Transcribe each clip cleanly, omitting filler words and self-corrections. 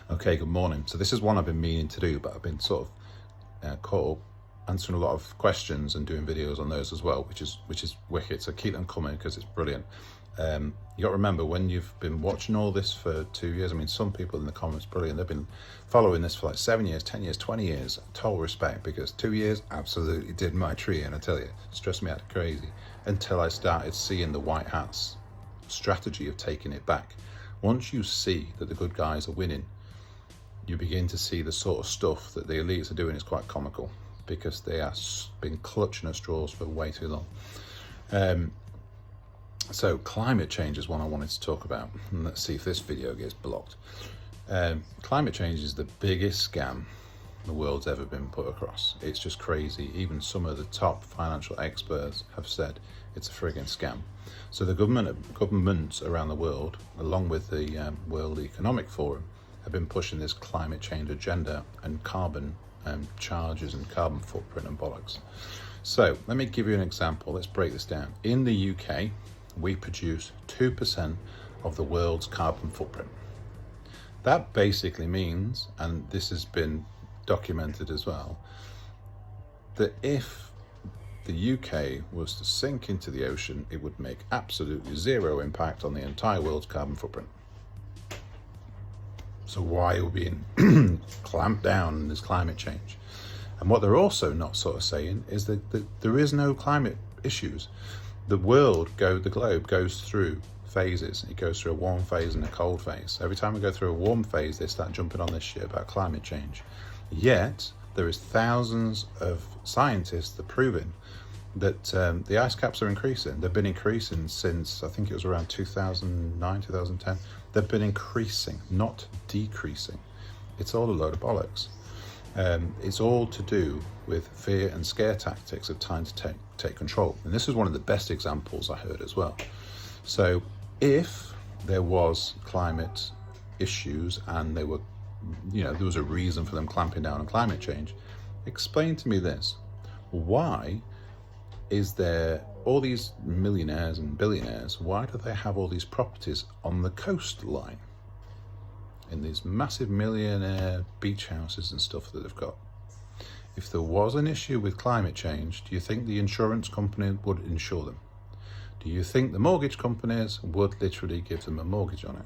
Okay, good morning. So this is one I've been meaning to do, but I've been sort of caught up answering a lot of questions and doing videos on those as well, which is wicked. So keep them coming because it's brilliant. You got to remember, when you've been watching all this for 2 years, I mean, some people in the comments, brilliant, they've been following this for like 7 years, 10 years, 20 years. Total respect, because 2 years absolutely did my tree, and I tell you, stressed me out crazy until I started seeing the white hats strategy of taking it back. Once you see that the good guys are winning, you begin to see the sort of stuff that the elites are doing is quite comical, because they have been clutching at straws for way too long. So climate change is one I wanted to talk about, and let's see if this video gets blocked. Climate change is the biggest scam the world's ever been put across. It's just crazy. Even some of the top financial experts have said it's a frigging scam. So the governments around the world, along with the World Economic Forum, have been pushing this climate change agenda and carbon charges and carbon footprint and bollocks. So let me give you an example. Let's break this down. In the UK, we produce 2% of the world's carbon footprint. That basically means, and this has been documented as well, that if the UK was to sink into the ocean, it would make absolutely zero impact on the entire world's carbon footprint. So why are we being clamped down on this climate change? And what they're also not sort of saying is that there is no climate issues. The globe goes through phases. It goes through a warm phase and a cold phase. Every time we go through a warm phase, they start jumping on this shit about climate change. Yet there is thousands of scientists that are proving that the ice caps are increasing. They've been increasing since, I think it was around 2009, 2010. They've been increasing, not decreasing. It's all a load of bollocks. It's all to do with fear and scare tactics of trying to take control. And this is one of the best examples I heard as well. So if there was climate issues and there was a reason for them clamping down on climate change, explain to me this. Why is there all these millionaires and billionaires, why do they have all these properties on the coastline? In these massive millionaire beach houses and stuff that they've got. If there was an issue with climate change, do you think the insurance company would insure them? Do you think the mortgage companies would literally give them a mortgage on it?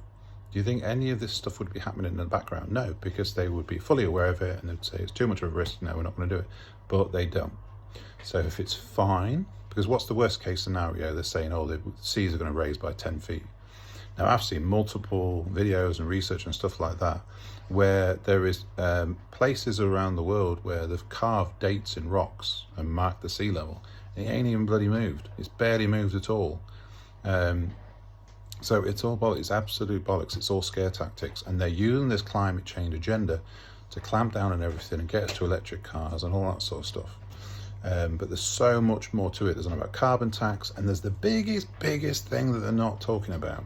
Do you think any of this stuff would be happening in the background? No, because they would be fully aware of it and they'd say it's too much of a risk, no, we're not going to do it. But they don't. So if it's fine, because what's the worst case scenario? They're saying, oh, the seas are going to raise by 10 feet. Now, I've seen multiple videos and research and stuff like that where there is places around the world where they've carved dates in rocks and marked the sea level. It ain't even bloody moved. It's barely moved at all. So it's all bollocks. It's absolute bollocks. It's all scare tactics. And they're using this climate change agenda to clamp down on everything and get us to electric cars and all that sort of stuff. But there's so much more to it. There's one about carbon tax, and there's the biggest thing that they're not talking about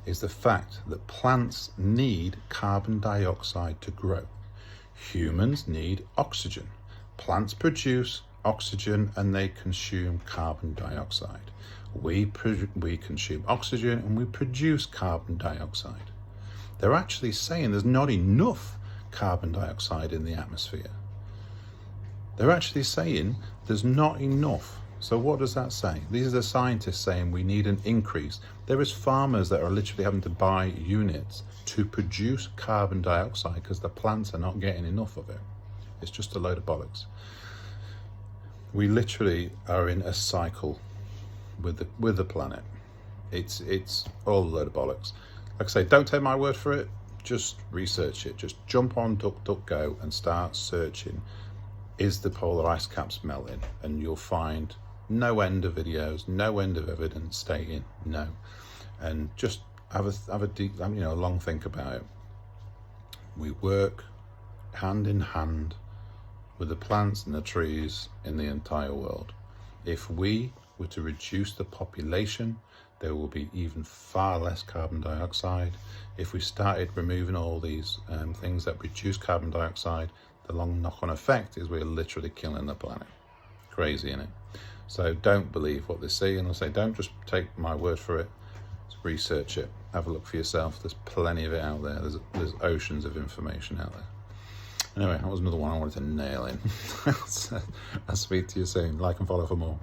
is the fact that plants need carbon dioxide to grow. Humans need oxygen. Plants produce oxygen and they consume carbon dioxide. We consume oxygen and we produce carbon dioxide. They're actually saying there's not enough carbon dioxide in the atmosphere. They're actually saying there's not enough. So what does that say? These are the scientists saying we need an increase. There is farmers that are literally having to buy units to produce carbon dioxide because the plants are not getting enough of it. It's just a load of bollocks. We literally are in a cycle with the planet. It's all a load of bollocks. Like I say, don't take my word for it. Just research it. Just jump on DuckDuckGo and start searching. Is the polar ice caps melting? And you'll find no end of videos, no end of evidence stating no. And just have a deep, long think about it. We work hand in hand with the plants and the trees in the entire world. If we were to reduce the population, there will be even far less carbon dioxide. If we started removing all these things that reduce carbon dioxide, the long knock-on effect is we're literally killing the planet. Crazy, isn't it? So don't believe what they say, and I say don't just take my word for it. So research it. Have a look for yourself. There's plenty of it out there. There's oceans of information out there. Anyway, that was another one I wanted to nail in. I'll speak to you soon. Like and follow for more.